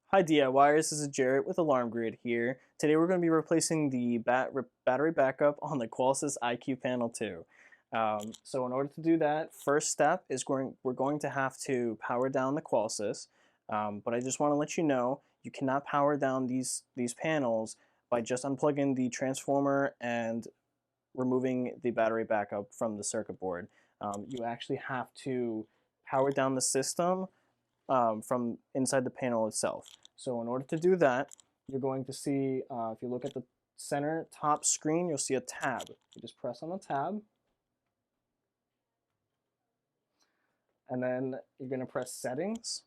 Hi DIYers, this is Jarrett with Alarm Grid here. Today we're going to be replacing the battery backup on the Qolsys IQ Panel 2. So in order to do that, first step is we're going to have to power down the Qolsys. But I just want to let you know, you cannot power down these panels by just unplugging the transformer and removing the battery backup from the circuit board. You actually have to power down the system from inside the panel itself. So in order to do that, you're going to see, if you look at the center top screen, you'll see a tab. You just press on the tab, and then you're going to press Settings,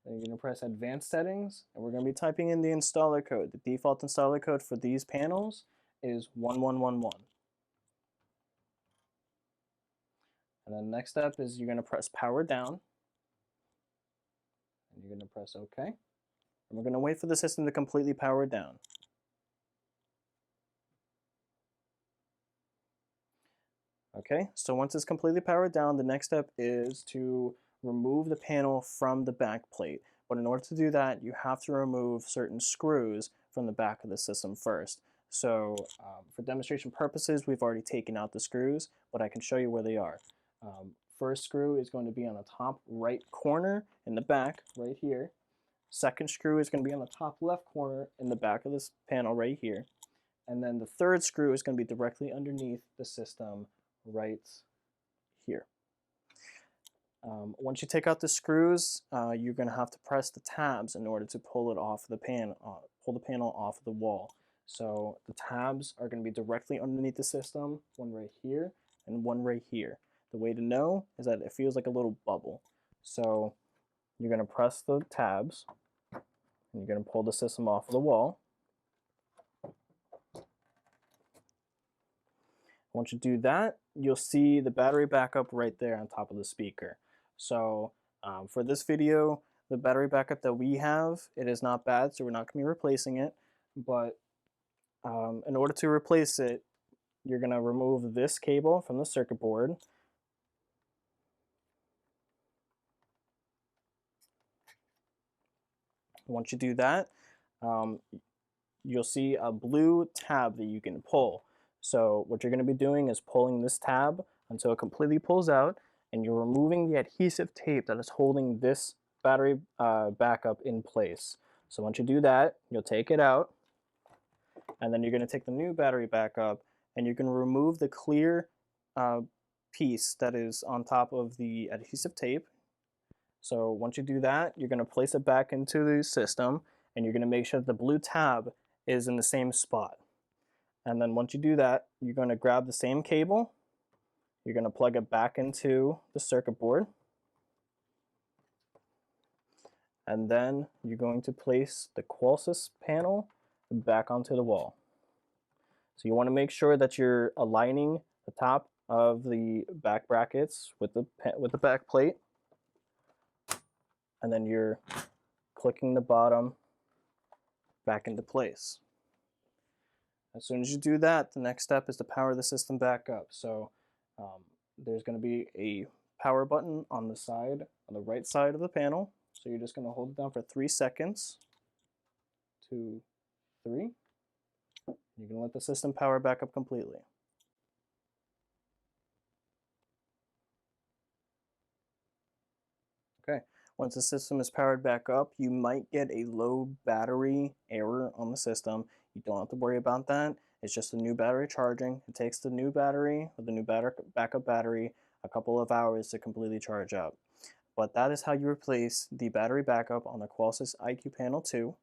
then you're going to press Advanced Settings, and we're going to be typing in the installer code. The default installer code for these panels is 1111. And then next step is you're going to press Power Down, and you're going to press OK. And we're going to wait for the system to completely power down. Okay, so once it's completely powered down, the next step is to remove the panel from the back plate. But in order to do that, you have to remove certain screws from the back of the system first. So for demonstration purposes, we've already taken out the screws, but I can show you where they are. First screw is going to be on the top right corner in the back, right here. Second screw is going to be on the top left corner in the back of this panel right here. And then the third screw is going to be directly underneath the system right here. Once you take out the screws, you're going to have to press the tabs in order to pull it off the pull the panel off the wall. So the tabs are going to be directly underneath the system, one right here and one right here. The way to know is that it feels like a little bubble. So you're going to press the tabs, and you're going to pull the system off of the wall. Once you do that, you'll see the battery backup right there on top of the speaker. So for this video, the battery backup that we have, it is not bad, so we're not going to be replacing it. But in order to replace it, you're going to remove this cable from the circuit board. Once you do that, you'll see a blue tab that you can pull. So what you're going to be doing is pulling this tab until it completely pulls out, and you're removing the adhesive tape that is holding this battery backup in place. So once you do that, you'll take it out, and then you're going to take the new battery backup, and you're going to remove the clear piece that is on top of the adhesive tape. So once you do that, you're going to place it back into the system, and you're going to make sure that the blue tab is in the same spot. And then once you do that, you're going to grab the same cable, you're going to plug it back into the circuit board, and then you're going to place the Qolsys panel back onto the wall. So you want to make sure that you're aligning the top of the back brackets with the back plate, and then you're clicking the bottom back into place. As soon as you do that, the next step is to power the system back up. So there's going to be a power button on the side, on the right side of the panel. So you're just going to hold it down for 3 seconds. 2, 3. You're going to let the system power back up completely. Okay, once the system is powered back up, you might get a low battery error on the system. You don't have to worry about that. It's just a new battery charging. It takes the new battery, or the new backup battery, a couple of hours to completely charge up. But that is how you replace the battery backup on the Qolsys IQ Panel 2.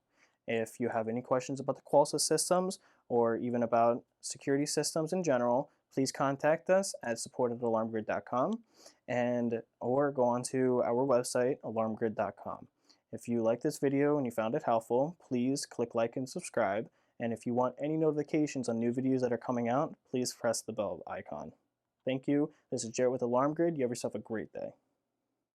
If you have any questions about the Qolsys systems, or even about security systems in general, please contact us at support@alarmgrid.com or go on to our website, alarmgrid.com. If you like this video and you found it helpful, please click like and subscribe. And if you want any notifications on new videos that are coming out, please press the bell icon. Thank you. This is Jarrett with Alarm Grid. You have yourself a great day.